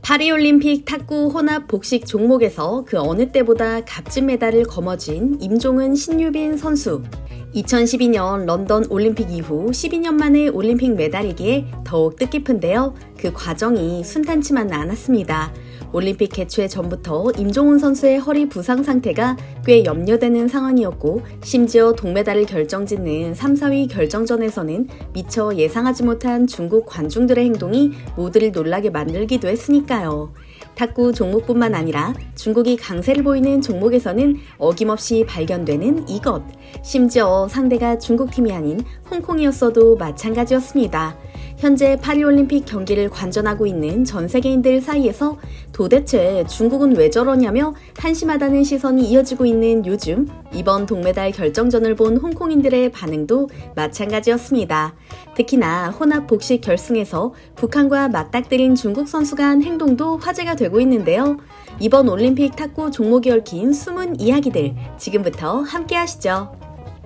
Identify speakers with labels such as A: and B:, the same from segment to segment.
A: 파리올림픽 탁구 혼합 복식 종목에서 그 어느 때보다 값진 메달을 거머쥔 임종은 신유빈 선수. 2012년 런던 올림픽 이후 12년 만에 올림픽 메달이기에 더욱 뜻깊은데요. 그 과정이 순탄치만은 않았습니다. 올림픽 개최 전부터 임종은 선수의 허리 부상 상태가 꽤 염려되는 상황이었고, 심지어 동메달을 결정짓는 3, 4위 결정전에서는 미처 예상하지 못한 중국 관중들의 행동이 모두를 놀라게 만들기도 했으니까요. 탁구 종목뿐만 아니라 중국이 강세를 보이는 종목에서는 어김없이 발견되는 이것. 심지어 상대가 중국팀이 아닌 홍콩이었어도 마찬가지였습니다. 현재 파리올림픽 경기를 관전하고 있는 전 세계인들 사이에서 도대체 중국은 왜 저러냐며 한심하다는 시선이 이어지고 있는 요즘, 이번 동메달 결정전을 본 홍콩인들의 반응도 마찬가지였습니다. 특히나 혼합 복식 결승에서 북한과 맞닥뜨린 중국 선수가 한 행동도 화제가 되고 있는데요. 이번 올림픽 탁구 종목이 얽힌 숨은 이야기들, 지금부터 함께 하시죠.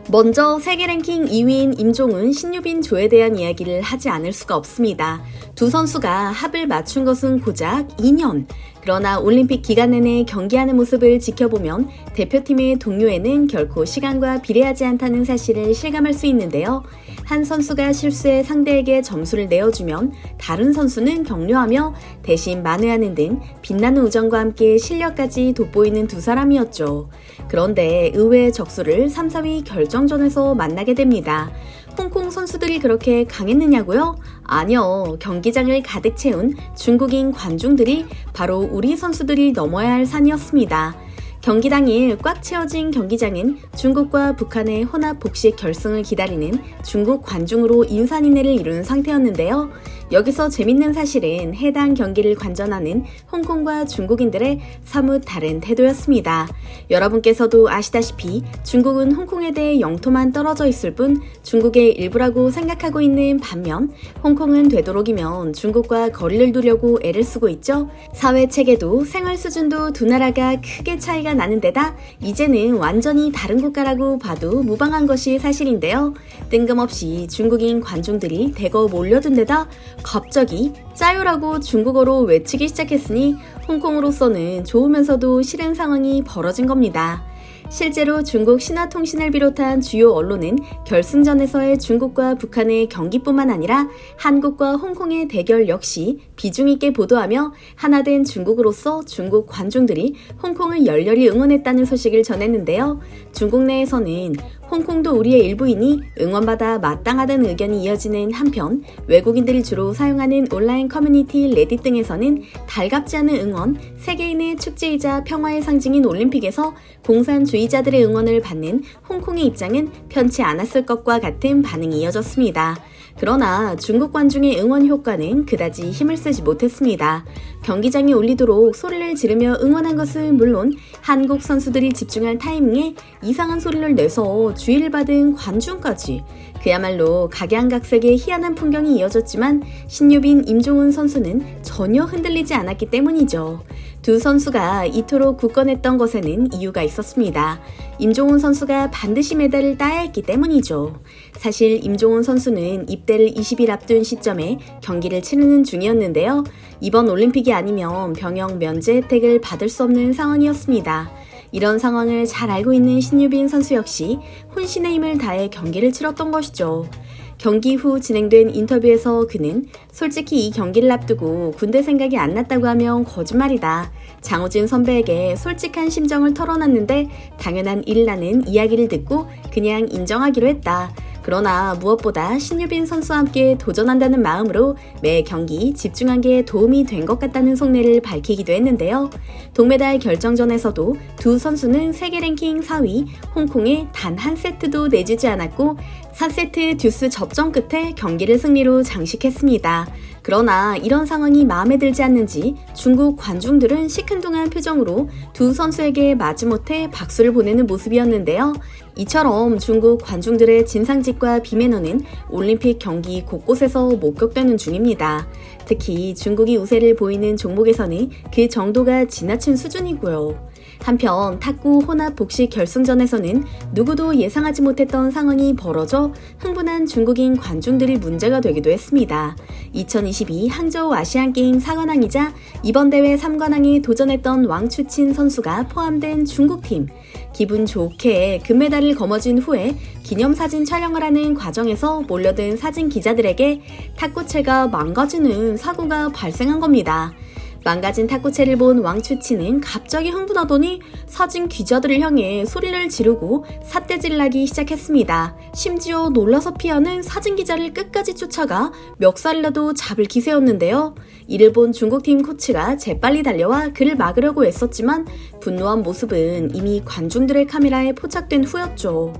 A: 먼저 세계 랭킹 2위인 임종은, 신유빈 조에 대한 이야기를 하지 않을 수가 없습니다. 두 선수가 합을 맞춘 것은 고작 2년. 그러나 올림픽 기간 내내 경기하는 모습을 지켜보면 대표팀의 동료에는 결코 시간과 비례하지 않다는 사실을 실감할 수 있는데요. 한 선수가 실수해 상대에게 점수를 내어주면 다른 선수는 격려하며 대신 만회하는 등 빛나는 우정과 함께 실력까지 돋보이는 두 사람이었죠. 그런데 의외의 적수를 3, 4위 결정전에서 만나게 됩니다. 홍콩 선수들이 그렇게 강했느냐고요? 아니요. 경기장을 가득 채운 중국인 관중들이 바로 우리 선수들이 넘어야 할 산이었습니다. 경기 당일 꽉 채워진 경기장은 중국과 북한의 혼합 복식 결승을 기다리는 중국 관중으로 인산인해를 이룬 상태였는데요. 여기서 재밌는 사실은 해당 경기를 관전하는 홍콩과 중국인들의 사뭇 다른 태도였습니다. 여러분께서도 아시다시피 중국은 홍콩에 대해 영토만 떨어져 있을 뿐 중국의 일부라고 생각하고 있는 반면, 홍콩은 되도록이면 중국과 거리를 두려고 애를 쓰고 있죠. 사회 체계도 생활 수준도 두 나라가 크게 차이가 나는 데다 이제는 완전히 다른 국가라고 봐도 무방한 것이 사실인데요. 뜬금없이 중국인 관중들이 대거 몰려든 데다 갑자기 짜요라고 중국어로 외치기 시작했으니 홍콩으로서는 좋으면서도 싫은 상황이 벌어진 겁니다. 실제로 중국 신화통신을 비롯한 주요 언론은 결승전에서의 중국과 북한의 경기뿐만 아니라 한국과 홍콩의 대결 역시 비중 있게 보도하며 하나된 중국으로서 중국 관중들이 홍콩을 열렬히 응원했다는 소식을 전했는데요. 중국 내에서는 홍콩도 우리의 일부이니 응원받아 마땅하다는 의견이 이어지는 한편, 외국인들이 주로 사용하는 온라인 커뮤니티 레딧 등에서는 달갑지 않은 응원, 세계인의 축제이자 평화의 상징인 올림픽에서 공산주의자들의 응원을 받는 홍콩의 입장은 편치 않았을 것과 같은 반응이 이어졌습니다. 그러나 중국 관중의 응원 효과는 그다지 힘을 쓰지 못했습니다. 경기장에 올리도록 소리를 지르며 응원한 것은 물론 한국 선수들이 집중할 타이밍에 이상한 소리를 내서 주의를 받은 관중까지. 그야말로 각양각색의 희한한 풍경이 이어졌지만 신유빈, 임종은 선수는 전혀 흔들리지 않았기 때문이죠. 두 선수가 이토록 굳건했던 것에는 이유가 있었습니다. 임종은 선수가 반드시 메달을 따야 했기 때문이죠. 사실 임종은 선수는 입대를 20일 앞둔 시점에 경기를 치르는 중이었는데요. 이번 올림픽이 아니면 병역 면제 혜택을 받을 수 없는 상황이었습니다. 이런 상황을 잘 알고 있는 신유빈 선수 역시 혼신의 힘을 다해 경기를 치렀던 것이죠. 경기 후 진행된 인터뷰에서 그는 솔직히 이 경기를 앞두고 군대 생각이 안 났다고 하면 거짓말이다. 장호진 선배에게 솔직한 심정을 털어놨는데 당연한 일이라는 이야기를 듣고 그냥 인정하기로 했다. 그러나 무엇보다 신유빈 선수와 함께 도전한다는 마음으로 매 경기 집중한 게 도움이 된 것 같다는 속내를 밝히기도 했는데요. 동메달 결정전에서도 두 선수는 세계 랭킹 4위 홍콩에 단 한 세트도 내주지 않았고 4세트 듀스 접전 끝에 경기를 승리로 장식했습니다. 그러나 이런 상황이 마음에 들지 않는지 중국 관중들은 시큰둥한 표정으로 두 선수에게 마지못해 박수를 보내는 모습이었는데요. 이처럼 중국 관중들의 진상짓과 비매너는 올림픽 경기 곳곳에서 목격되는 중입니다. 특히 중국이 우세를 보이는 종목에서는 그 정도가 지나친 수준이고요. 한편 탁구 혼합 복식 결승전에서는 누구도 예상하지 못했던 상황이 벌어져 흥분한 중국인 관중들이 문제가 되기도 했습니다. 2022 항저우 아시안게임 4관왕이자 이번 대회 3관왕에 도전했던 왕추친 선수가 포함된 중국팀. 기분 좋게 금메달을 거머쥔 후에 기념사진 촬영을 하는 과정에서 몰려든 사진 기자들에게 탁구채가 망가지는 사고가 발생한 겁니다. 망가진 탁구채를 본 왕추치는 갑자기 흥분하더니 사진 기자들을 향해 소리를 지르고 삿대질을 시작했습니다. 심지어 놀라서 피하는 사진 기자를 끝까지 쫓아가 멱살이라도 잡을 기세였는데요. 이를 본 중국팀 코치가 재빨리 달려와 그를 막으려고 애썼지만 분노한 모습은 이미 관중들의 카메라에 포착된 후였죠.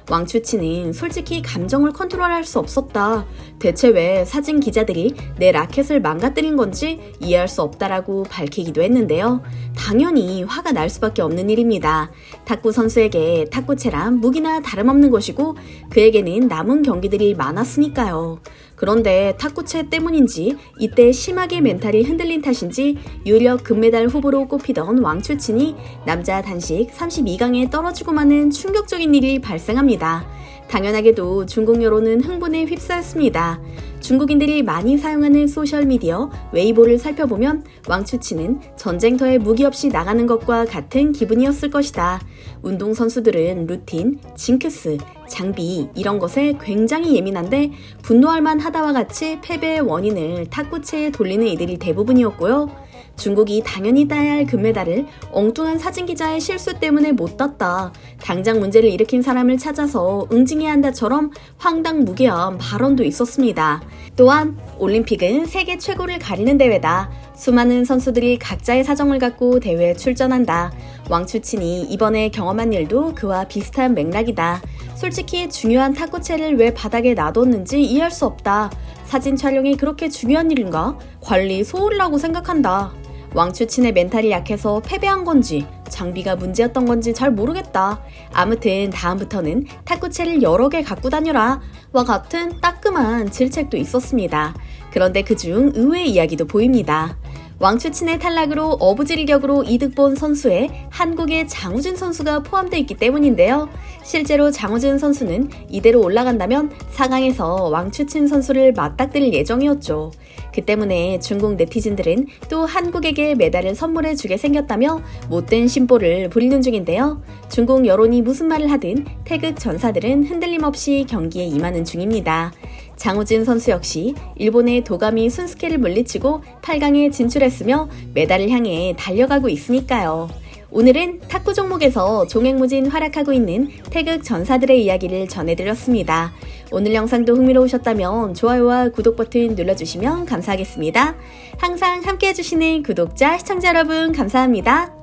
A: 왕추치는 솔직히 감정을 컨트롤할 수 없었다. 대체 왜 사진 기자들이 내 라켓을 망가뜨린 건지 이해할 수 없다라고 밝히기도 했는데요. 당연히 화가 날 수밖에 없는 일입니다. 탁구 선수에게 탁구채란 무기나 다름없는 것이고 그에게는 남은 경기들이 많았으니까요. 그런데 탁구채 때문인지 이때 심하게 멘탈이 흔들린 탓인지 유력 금메달 후보로 꼽히던 왕추친이 남자 단식 32강에 떨어지고 마는 충격적인 일이 발생합니다. 당연하게도 중국 여론은 흥분에 휩싸였습니다. 중국인들이 많이 사용하는 소셜미디어 웨이보를 살펴보면 왕추치는 전쟁터에 무기 없이 나가는 것과 같은 기분이었을 것이다. 운동선수들은 루틴, 징크스, 장비 이런 것에 굉장히 예민한데 분노할 만하다와 같이 패배의 원인을 탁구채에 돌리는 이들이 대부분이었고요. 중국이 당연히 따야 할 금메달을 엉뚱한 사진기자의 실수 때문에 못 땄다. 당장 문제를 일으킨 사람을 찾아서 응징해야 한다처럼 황당무계한 발언도 있었습니다. 또한 올림픽은 세계 최고를 가리는 대회다. 수많은 선수들이 각자의 사정을 갖고 대회에 출전한다. 왕추친이 이번에 경험한 일도 그와 비슷한 맥락이다. 솔직히 중요한 탁구채를 왜 바닥에 놔뒀는지 이해할 수 없다. 사진 촬영이 그렇게 중요한 일인가? 관리 소홀이라고 생각한다. 왕추친의 멘탈이 약해서 패배한 건지 장비가 문제였던 건지 잘 모르겠다. 아무튼 다음부터는 탁구채를 여러 개 갖고 다녀라 와 같은 따끔한 질책도 있었습니다. 그런데 그중 의외의 이야기도 보입니다. 왕추친의 탈락으로 어부질격으로 이득 본 선수에 한국의 장우진 선수가 포함되어 있기 때문인데요. 실제로 장우진 선수는 이대로 올라간다면 4강에서 왕추친 선수를 맞닥뜨릴 예정이었죠. 그 때문에 중국 네티즌들은 또 한국에게 메달을 선물해 주게 생겼다며 못된 심보를 부리는 중인데요. 중국 여론이 무슨 말을 하든 태극 전사들은 흔들림 없이 경기에 임하는 중입니다. 장우진 선수 역시 일본의 도가미 순스케를 물리치고 8강에 진출했으며 메달을 향해 달려가고 있으니까요. 오늘은 탁구 종목에서 종횡무진 활약하고 있는 태극 전사들의 이야기를 전해드렸습니다. 오늘 영상도 흥미로우셨다면 좋아요와 구독 버튼 눌러주시면 감사하겠습니다. 항상 함께 해주시는 구독자, 시청자 여러분 감사합니다.